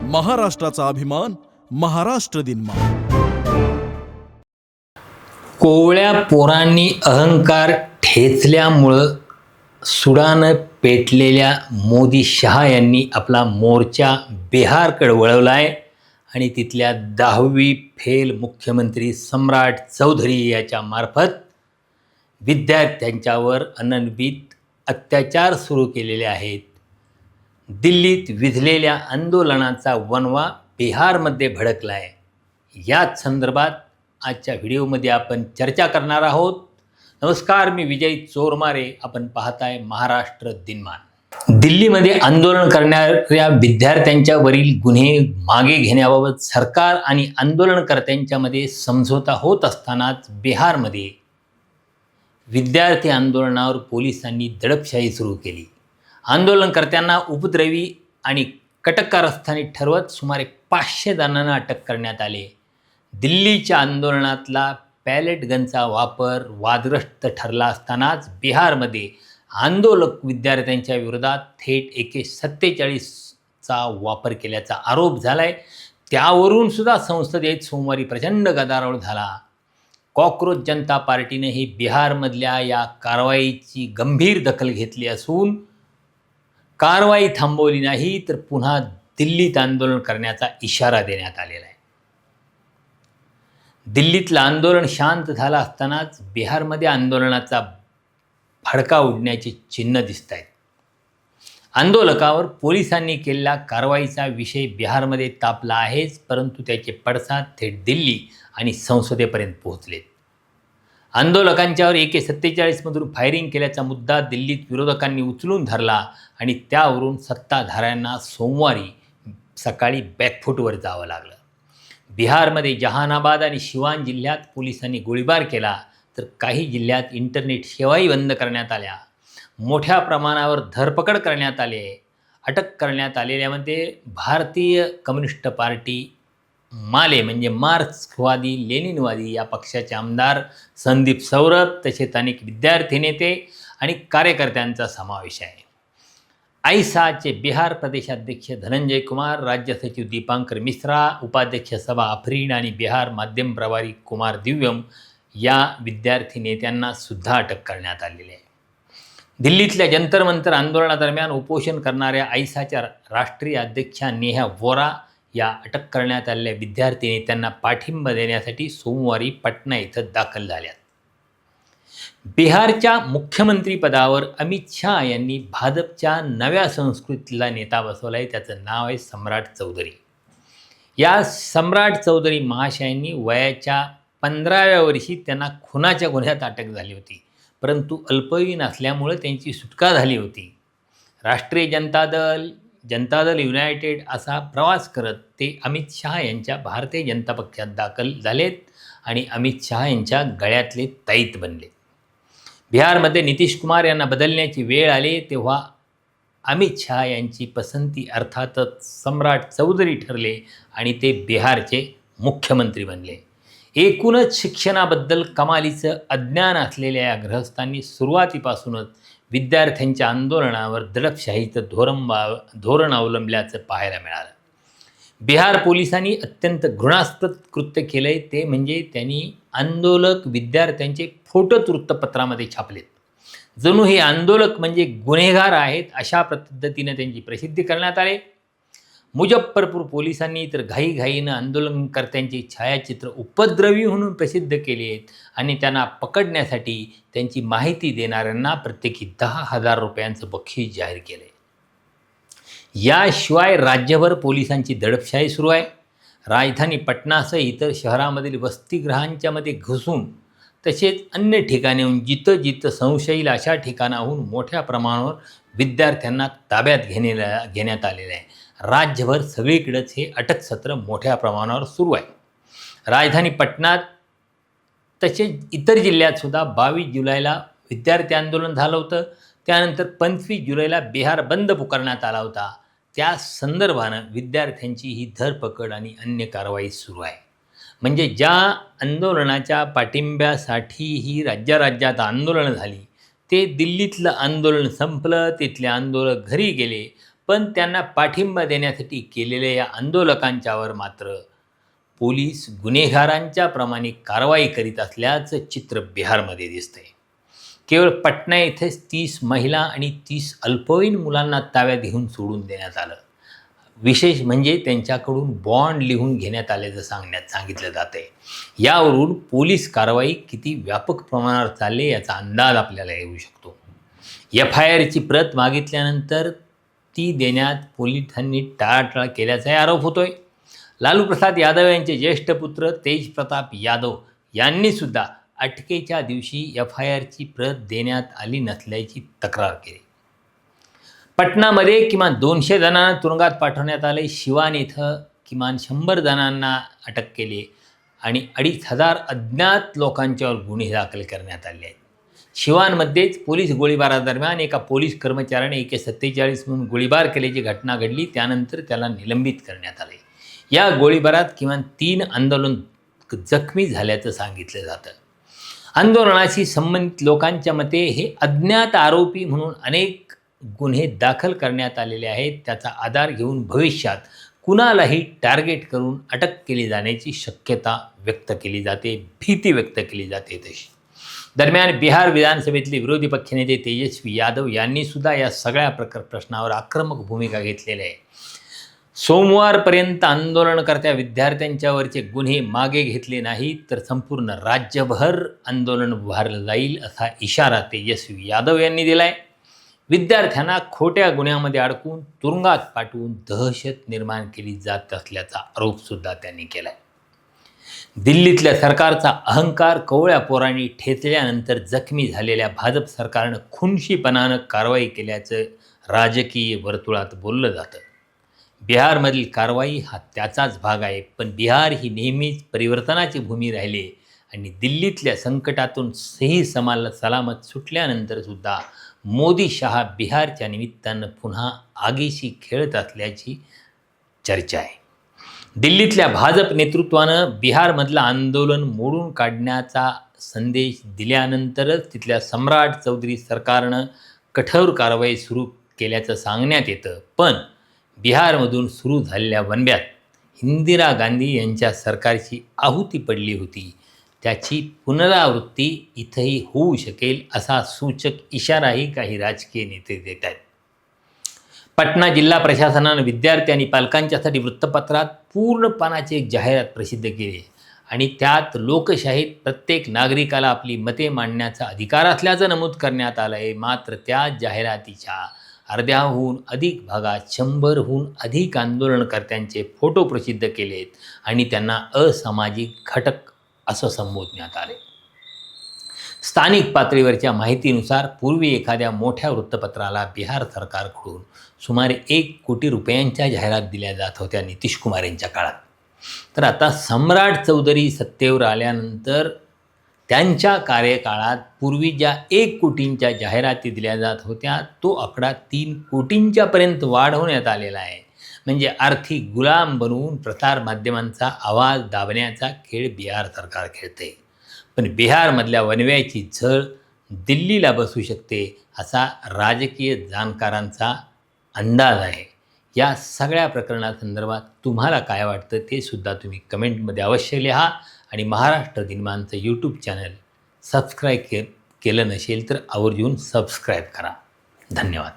महाराष्ट्राचा अभिमान, महाराष्ट्र दिनमा। कोवळ्या पोरांनी अहंकार ठेचल्यामुळं सुडानं पेटलेल्या मोदी शहा यांनी आपला मोर्चा बिहारकडे वळवला आहे आणि तिथल्या 10वी फेल मुख्यमंत्री सम्राट चौधरी याच्या मार्फत विद्यार्थ्यांच्यावर अनन्वित अत्याचार सुरू केलेले आहेत। दिल्लीत विझलेल्या आंदोलनाचा वणवा बिहारमध्ये भडकला आहे। याच संदर्भात आजच्या व्हिडिओमध्ये आपण चर्चा करणार आहोत। नमस्कार, मी विजय चोरमारे, आपण पाहताय महाराष्ट्र दिनमान। दिल्लीमध्ये आंदोलन करणाऱ्या विद्यार्थ्यांच्या वरील गुन्हे मागे घेण्याबाबत सरकार आणि आंदोलनकर्त्यांच्यामध्ये समझोता होत असतानाच बिहारमध्ये विद्यार्थी आंदोलनावर पोलिसांनी दडपशाही सुरू केली। आंदोलनकर्त्यांना उपद्रवी आणि कटक कारस्थानी ठरवत सुमारे 500 जणांना अटक करण्यात आले। दिल्लीच्या आंदोलनातला पॅलेट गनचा वापर वादग्रस्त ठरला असतानाच बिहारमध्ये आंदोलक विद्यार्थ्यांच्या विरोधात थेट AK-47चा वापर केल्याचा आरोप झाला आहे। त्यावरून सुद्धा संसदेत सोमवारी प्रचंड गदारोळ झाला। कॉकरोच जनता पार्टीने ही बिहारमधल्या या कारवाईची गंभीर दखल घेतली असून कारवाई थांबवली नाही तर पुन्हा दिल्लीत आंदोलन करण्याचा इशारा देण्यात आलेला आहे। दिल्लीतलं आंदोलन शांत झालं असतानाच बिहारमध्ये आंदोलनाचा भडका उडण्याची चिन्ह दिसत आहेत। आंदोलकावर पोलिसांनी केलेल्या कारवाईचा विषय बिहारमध्ये तापला आहेच, परंतु त्याचे पडसाद थेट दिल्ली आणि संसदेपर्यंत पोहोचलेत। आंदोलकांच्यावर AK-47मधून फायरिंग केल्याचा मुद्दा दिल्लीत विरोधकांनी उचलून धरला आणि त्यावरून सत्ताधाऱ्यांना सोमवारी सकाळी बॅकफूटवर जावं लागलं। बिहारमध्ये जहानाबाद आणि सिवान जिल्ह्यात पोलिसांनी गोळीबार केला, तर काही जिल्ह्यात इंटरनेट सेवाही बंद करण्यात आल्या। मोठ्या प्रमाणावर धरपकड करण्यात आले। अटक करण्यात आलेल्यामध्ये भारतीय कम्युनिस्ट पार्टी माले म्हणजे मार्क्सवादी लेनिनवादी या पक्षाचे आमदार संदीप सौरभ तसेच अनेक विद्यार्थी नेते आणि कार्यकर्त्यांचा समावेश आहे। आयसाचे बिहार प्रदेशाध्यक्ष धनंजय कुमार, राज्य सचिव दीपांकर मिश्रा, उपाध्यक्ष सबा आफरीन आणि बिहार माध्यम प्रभारी कुमार दिव्यम या विद्यार्थी नेत्यांना सुद्धा अटक करण्यात आलेली आहे। दिल्लीतल्या जंतर मंतर आंदोलनादरम्यान उपोषण करणाऱ्या आयसाच्या राष्ट्रीय अध्यक्षा नेहा वोरा या अटक करण्यात आलेल्या विद्यार्थी नेत्यांना पाठिंबा देण्यासाठी सोमवारी पटना इथं दाखल झाल्यात। बिहारच्या मुख्यमंत्रीपदावर अमित शहा यांनी भाजपच्या नव्या संस्कृतीतला नेता बसवला आहे। त्याचं नाव आहे सम्राट चौधरी। या सम्राट चौधरी महाशयांनी वयाच्या 15व्या वर्षी त्यांना खुनाच्या गुन्ह्यात अटक झाली होती, परंतु अल्पवयीन असल्यामुळे त्यांची सुटका झाली होती। राष्ट्रीय जनता दल युनायटेड असा प्रवास करत ते अमित शहा यांच्या भारतीय जनता पक्षात दाखल झालेत आणि अमित शहा यांच्या गळ्यातले ताईत बनले। बिहारमध्ये नितीश कुमार यांना बदलण्याची वेळ आली तेव्हा अमित शहा यांची पसंती अर्थातच सम्राट चौधरी ठरले आणि ते बिहारचे मुख्यमंत्री बनले। एकूणच शिक्षणाबद्दल कमालीचं अज्ञान असलेल्या या गृहस्थांनी सुरुवातीपासूनच विद्यार्थ्यांच्या आंदोलनावर दडपशाहीचं धोरण अवलंबल्याचं पाहायला मिळालं। बिहार पोलिसांनी अत्यंत घृणास्पद कृत्य केलंय, ते म्हणजे त्यांनी आंदोलक विद्यार्थ्यांचे फोटोच वृत्तपत्रामध्ये छापलेत। जणू हे आंदोलक म्हणजे गुन्हेगार आहेत अशा पद्धतीने त्यांची प्रसिद्धी करण्यात आली। मुजफ्फरपूर पोलिसांनी तर घाईघाईनं आंदोलनकर्त्यांची छायाचित्र उपद्रवी म्हणून प्रसिद्ध केली आहेत आणि त्यांना पकडण्यासाठी त्यांची माहिती देणाऱ्यांना प्रत्येकी 10,000 रुपयांचं बक्षीस जाहीर केलं आहे। याशिवाय राज्यभर पोलिसांची दडपशाही सुरू आहे। राजधानी पटनासह इतर शहरामधील वसतिगृहांच्या मध्ये घुसून तसेच अन्य ठिकाणाहून जिथं संशय येईल अशा ठिकाणाहून मोठ्या प्रमाणावर विद्यार्थ्यांना ताब्यात घेण्यात आलेलं आहे। राज्यभर सगळीकडेच हे अटक सत्र मोठ्या प्रमाणावर सुरू आहे। राजधानी पटनात तसेच इतर जिल्ह्यातसुद्धा 22 जुलैला विद्यार्थी आंदोलन झालं होतं। त्यानंतर 25 जुलैला बिहार बंद पुकारण्यात आला होता। त्या संदर्भानं विद्यार्थ्यांची ही धरपकड आणि अन्य कारवाई सुरू आहे। म्हणजे ज्या आंदोलनाच्या पाठिंब्यासाठी ही राज्यात आंदोलनं झाली, ते दिल्लीतलं आंदोलन संपलं, तिथले आंदोलक घरी गेले, पण त्यांना पाठिंबा देण्यासाठी केलेल्या या आंदोलकांच्यावर मात्र पोलीस गुन्हेगारांच्या प्रमाणे कारवाई करीत असल्याचं चित्र बिहारमध्ये दिसतंय. केवळ पटना येथेच 30 महिला आणि 30 अल्पवयीन मुलांना ताब्यात घेऊन सोडून देण्यात आलं. विशेष म्हणजे त्यांच्याकडून बॉन्ड लिहून घेण्यात आल्याचं सांगितलं जात आहे. यावरून पोलीस कारवाई किती व्यापक प्रमाणावर चालली याचा अंदाज आपल्याला येऊ शकतो. FIRची प्रत मागितल्यानंतर ती देण्यात पोलिसांनी टाळाटाळ केल्याचाही आरोप होतोय. लालू प्रसाद यादव यांचे ज्येष्ठ पुत्र तेजप्रताप यादव यांनी सुद्धा अटकेच्या दिवशी FIRची प्रत देण्यात आली नसल्याची तक्रार केली. पटनामध्ये किमान 200 जणांना तुरुंगात पाठवण्यात आले. शिवान इथं किमान 100 जणांना अटक केली आणि 2500 अज्ञात लोकांच्यावर गुन्हे दाखल करण्यात आले आहेत. शिवानमध्येच पोलीस गोळीबारादरम्यान एका पोलीस कर्मचाऱ्याने AK-47 म्हणून गोळीबार केल्याची घटना घडली. त्यानंतर त्याला निलंबित करण्यात आले. या गोळीबारात किमान 3 आंदोलक जखमी झाल्याचं सांगितलं जातं. आंदोलनाशी संबंधित लोकांच्या मते हे अज्ञात आरोपी म्हणून अनेक गुन्हे दाखल करण्यात आलेले आहेत. त्याचा आधार घेऊन भविष्यात कुणालाही टार्गेट करून अटक केली जाण्याची शक्यता व्यक्त केली जाते, भीती व्यक्त केली जाते तशी. दरम्यान बिहार विधानसभेतले विरोधी पक्षनेते तेजस्वी यादव यांनी सुद्धा या सगळ्या प्रश्नावर आक्रमक भूमिका घेतलेली आहे. सोमवारपर्यंत आंदोलनकर्त्या विद्यार्थ्यांच्यावरचे गुन्हे मागे घेतले नाहीत तर संपूर्ण राज्यभर आंदोलन उभारलं जाईल असा इशारा तेजस्वी यादव यांनी दिला आहे. विद्यार्थ्यांना खोट्या गुन्ह्यामध्ये अडकून तुरुंगात पाठवून दहशत निर्माण केली जात असल्याचा आरोपसुद्धा त्यांनी केला आहे. दिल्लीतल्या सरकारचा अहंकार कोवळ्या पोरांनी ठेचल्यानंतर जखमी झालेल्या भाजप सरकारनं खुनशीपणानं कारवाई केल्याचं राजकीय वर्तुळात बोललं जातं. बिहारमधील कारवाई हा त्याचाच भाग आहे. पण बिहार ही नेहमीच परिवर्तनाची भूमी राहिली आणि दिल्लीतल्या संकटातून सही सलामत सुटल्यानंतरसुद्धा मोदी शहा बिहारच्या निमित्तानं पुन्हा आगीशी खेळत असल्याची चर्चा आहे. दिल्लीतल्या भाजप नेतृत्वानं बिहारमधलं आंदोलन मोडून काढण्याचा संदेश दिल्यानंतरच तिथल्या सम्राट चौधरी सरकारनं कठोर कारवाई सुरू केल्याचं सांगण्यात येतं. पण बिहारमधून सुरू झालेल्या वणव्यात इंदिरा गांधी यांच्या सरकारची आहुती पडली होती. त्याची पुनरावृत्ती इथंही होऊ शकेल असा सूचक इशाराही काही राजकीय नेते देत आहेत. पटना जिल्हा प्रशासनानं विद्यार्थी आणि पालकांच्यासाठी वृत्तपत्रात पूर्णपणाची एक जाहिरात प्रसिद्ध केली आणि त्यात लोकशाहीत प्रत्येक नागरिकाला आपली मते मांडण्याचा अधिकार असल्याचं नमूद करण्यात आलं आहे. मात्र त्या जाहिरातीच्या अर्ध्याहून अधिक भागात 100हून अधिक आंदोलनकर्त्यांचे फोटो प्रसिद्ध केलेत आणि त्यांना असामाजिक घटक असं संबोधण्यात आले. स्थानिक पातळीवरच्या माहितीनुसार पूर्वी एखाद्या मोठ्या वृत्तपत्राला बिहार सरकारकडून सुमारे 1 कोटी रुपयांच्या जाहिरात दिल्या जात होत्या नितीश कुमार यांच्या काळात. तर आता सम्राट चौधरी सत्तेवर आल्यानंतर त्यांच्या कार्यकाळात पूर्वी ज्या 1 कोटींच्या जाहिराती दिल्या जात होत्या तो आकडा 3 कोटींच्यापर्यंत वाढवण्यात आलेला आहे. म्हणजे आर्थिक गुलाम बनवून प्रसारमाध्यमांचा आवाज दाबण्याचा खेळ बिहार सरकार खेळते. पण बिहारमधल्या वणव्याची झळ दिल्लीला बसू शकते असा राजकीय जाणकारांचा अंदाज आहे. या सगळ्या प्रकरणासंदर्भात तुम्हाला काय वाटतं ते सुद्धा तुम्ही कमेंटमध्ये अवश्य लिहा आणि महाराष्ट्र दिनमानचं यूट्यूब चॅनल सबस्क्राईब केलं नसेल तर आवर्जून सबस्क्राईब करा. धन्यवाद.